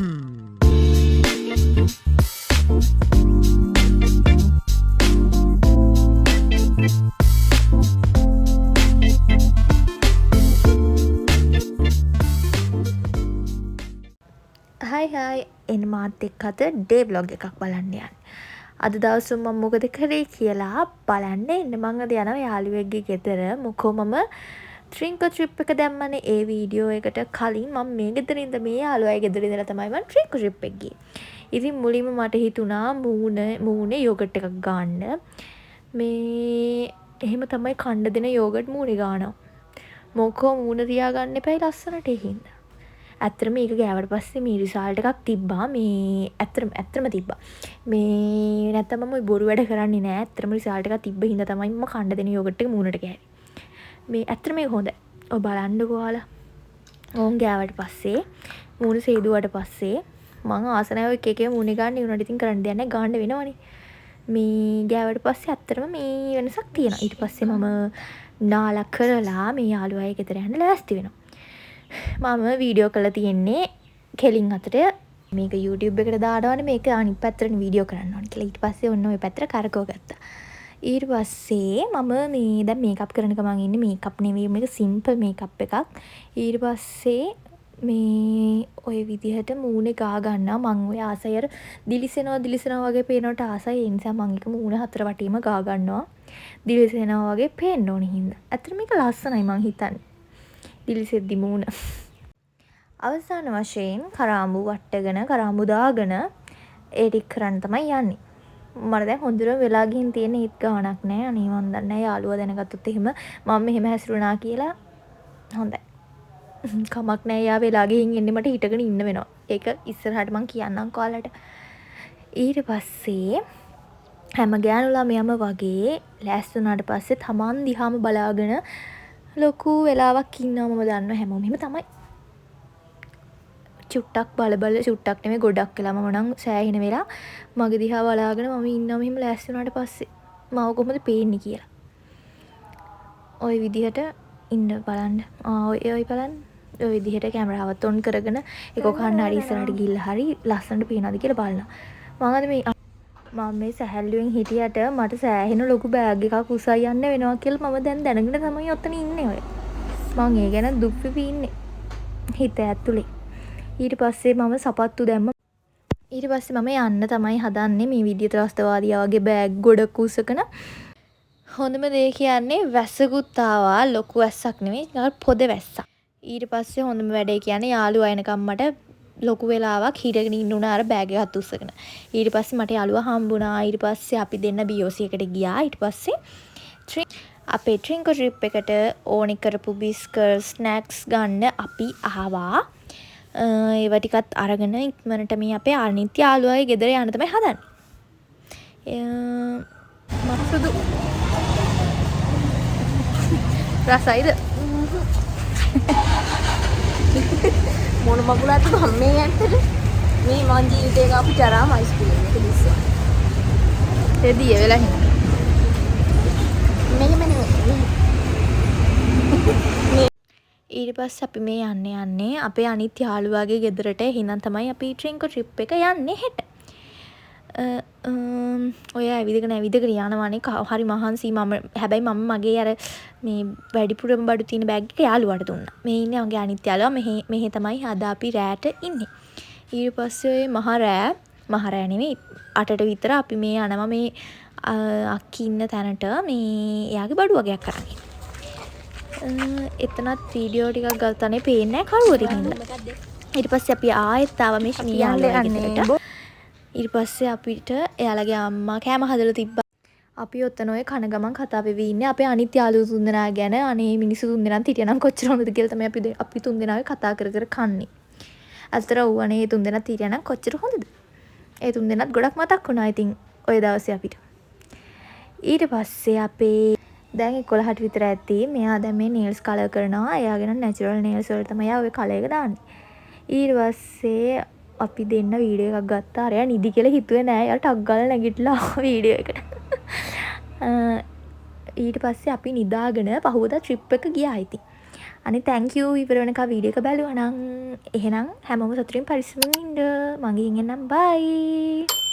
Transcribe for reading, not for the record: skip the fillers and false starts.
Hi එන්න මාත් එක්ක අද ඩේ ව්ලොග් එකක් බලන්න යන්නේ. අද දවසේ මම මොකද කරේ කියලා බලන්න එන්න. මම අද යනවා යාළුවෙක්ගේ ගෙදර. මොකෝ මම ට්‍රින්කෝ ට්‍රිප් එක දැම්මනේ. ඒ වීඩියෝ එකට කලින් මම මේ ගෙදර ඉඳ මේ යාළුවයි ගෙදර ඉඳලා තමයි මම ට්‍රින්කෝ ට්‍රිප් එක ගියේ. ඉතින් මුලින්ම මට හිතුණා මූණේ යෝගට් එකක් ගන්න. මේ එහෙම තමයි කන්න දෙන යෝගට් මූණේ ගන්නවා. මොකෝ මූණ තියාගන්න එපයි ලස්සනට හින්දා. ඇත්තටම මේක ගෑවට පස්සේ මේ රිසල්ට් එකක් තිබ්බා. මේ ඇත්තටම තිබ්බා. මේ නැත්තම් මම බොරු වැඩ කරන්නේ නෑ. ඇත්තටම රිසල්ට් එකක් තිබ්බ හින්දා තමයි මම කන්න දෙන යෝගට් එක මූණට ගෑවේ. මේ ඇත්තටම මේක හොඳයි. ඔය බලන්නකෝ ඔයාලා. ඕන් ගෑවට පස්සේ මූණ සේදුවට පස්සේ මම ආස නැහැ ඔය එක මූණේ ගන්න උනට ඉතින් කරන්න දෙයක් නැහැ. ගන්න වෙනවනේ. මේ ගෑවට පස්සේ ඇත්තටම මේ වෙනසක් තියෙනවා. ඊට පස්සේ මම නාලා කරලා මේ යාළුවයි ගෙදර යන්න ලෑස්ති වෙනවා. මම වීඩියෝ කරලා තියෙන්නේ කෙලින් අතට මේක YouTube එකට දානවනේ මේක අනිත් පැත්තට වීඩියෝ කරන්න ඕනේ කියලා. ඊට පස්සේ ඔන්න ඔය පැත්තට කරකව ගත්තා. ඊට පස්සේ මම මේ දැන් මේකප් කරන එක මං ඉන්නේ මේකප් නෙවෙයි මේක සිම්පල් මේකප් එකක්. ඊට පස්සේ මේ ඔය විදිහට මූණේ ගා ගන්නවා. මං ඔය ආසයි අර දිලිසෙනවා වගේ පේනවට ආසයි. ඒ නිසා මං එක මූණ හතර වටේම ගා ගන්නවා. දිලිසෙනවා වගේ පේන්න ඕනේ හින්දා. ඇත්තට මේක ලස්සනයි මං හිතන්නේ. දිලිසෙද්දි මූණ අවසාන වශයෙන් කරාඹු වට්ටගෙන කරාඹු දාගෙන ඒ ටික කරන්න තමයි යන්නේ. මට දැන් හොඳට වෙලා ගිහින් තියෙන හිත ගාණක් නැහැ. අනේ මන් දන්නේ නැහැ යාළුවා දැනගත්තොත් එහෙම මම මෙහෙම හැසිරුණා කියලා හොඳයි. කමක් නැහැ යා වෙලා ගිහින් එන්නේ මට හිටගෙන ඉන්න වෙනවා. ඒක ඉස්සරහට මං කියන්නම් ඔයාලට. ඊට පස්සේ හැම ගෑනු ළමයම වගේ ලෑස්ති වුණාට පස්සේ තමන් දිහාම බලාගෙන ලොකු වෙලාවක් ඉන්නවා. මම දන්නවා හැමෝම එහෙම තමයි. චුට්ටක් බල චුට්ටක් නෙමෙයි ගොඩක් වෙලා මම නම් සෑහෙන වෙලා මගේ දිහා බලාගෙන මම ඉන්නවා මෙහෙම ලෑස්ති වුණාට පස්සේ මාව කොහොමද පේන්නේ කියලා. ওই විදිහට ඉන්න බලන්න. ඔය බලන්න. ওই විදිහට කැමරාවත් ඔන් කරගෙන ඒක කන්නාඩි ඉස්සරහට ගිහිල්ලා හරි ලස්සනට පේනවද කියලා බලනවා. මම අද මේ මම මේ සැහැල්ලුවෙන් හිටියට මට සෑහෙන ලොකු බෑග් එකක් උසයි යන්න වෙනවා කියලා මම දැන් දැනගෙන තමයි ඔතන ඉන්නේ ඔය. මං ඒ ගැන දුක් වෙවි ඉන්නේ. හිත ඇතුලේ. ඊට පස්සේ මම සපත්තු දැම්ම. ඊට පස්සේ මම යන්න තමයි හදන්නේ මේ විදිය ත්‍රස්තවාදියා වගේ බෑග් ගොඩක් උසකන. හොඳම දේ කියන්නේ වැස්සකුත් ආවා. ලොකු වැස්සක් නෙමෙයි. නිකන් පොද වැස්සක්. ඊට පස්සේ හොඳම වැඩේ කියන්නේ යාළුවා එනකම් මට ලොකු වෙලාවක් හිටගෙන ඉන්න උනා අර බෑග් එකත් උස්සගෙන. ඊට පස්සේ මට යාළුවා හම්බුණා. ඊට පස්සේ අපි දෙන්න BOC එකට ගියා. ඊට පස්සේ අපේ ට්‍රින්කෝ ට්‍රිප් එකට ඕනි කරපු බිස්කට් ස්නැක්ස් ගන්න අපි ආවා. ඒව ටිකත් අරගෙන ඉක්මනට මේ අපේ අනිත් යාළුවාගේ ගෙදර යන්න තමයි හදන්නේ. මස්සුදු රසයිද? මොන මගුලක්ද මේ ඇත්තට මේ මං ජීවිතේ ගාපු ජරාම අයිස්ක්‍රීම් එක දිස්සා. රෙදිය වෙලා හිටියා. මෙහෙම නෙවෙයි. ඊට පස්සේ අපි මේ යන්නේ අපේ අනිත් යාළුවාගේ ගෙදරට. එහෙනම් තමයි අපි ට්‍රින්කෝ ට්‍රිප් එක යන්නේ හෙට. ඔය ඇවිදගෙන යනවානේ හරි මහන්සි. හැබැයි මම මගේ අර මේ වැඩිපුරම බඩු තියෙන බෑග් එක යාළුවාට දුන්නා. මේ ඉන්නේ මගේ අනිත් යාළුවා. මෙහෙ තමයි අද අපි රෑට ඉන්නේ. ඊට පස්සේ ඔය මහ රෑ නෙවෙයි 8ට විතර අපි මේ යනවා මේ අක්කි ඉන්න තැනට මේ එයාගේ බඩු වගේක් අරන්. එතනත් වීඩියෝ ටිකක් ගත්තානේ පේන්නේ නැහැ කරුවරින් හින්දා. ඊට පස්සේ අපි ආයෙත් ආවා මේ යාළුවාගේ. ඊට පස්සේ අපිට එයාලගේ අම්මා කෑම හදලා තිබ්බා. අපි ඔතන ඔය කන ගමන් කතා වෙවි ඉන්නේ අපේ අනිත් යාළුවෝ තුන්දෙනා ගැන. අනේ මිනිස්සු තුන්දෙනාත් හිටියනම් කොච්චර හොඳද කියලා තමයි අපි තුන්දෙනාගේ කතා කර කන්නේ. අතර ඌවනේ තුන්දෙනාත් හිටියනම් කොච්චර හොඳද? ඒ තුන්දෙනාත් ගොඩක් මතක් වුණා ඉතින් ඔය දවසේ අපිට. ඊට පස්සේ අපේ දැන් 11ට විතර ඇති. මෙයා දැන් මේ නේල්ස් කලර් කරනවා. එයාගෙන නැචරල් නේල්ස් වලට තමයි ඔය කලර් එක දාන්නේ. ඊට පස්සේ අපි දෙන්න වීඩියෝ එකක් ගත්තා. අරයා නිදි කියලා හිතුවේ නෑ. යාට ටක් ගාලා නැගිටලා වීඩියෝ එකට. ඊට පස්සේ අපි නිදාගෙන පහුවදා ට්‍රිප් එක ගියා ඉතින්. අනිත් thank you ඉවර වෙනකම් වීඩියෝ එක බැලුවා නම්. එහෙනම් හැමෝම සතුටින් පරිස්සමින් ඉන්න. මං ගිහින් එන්නම් bye.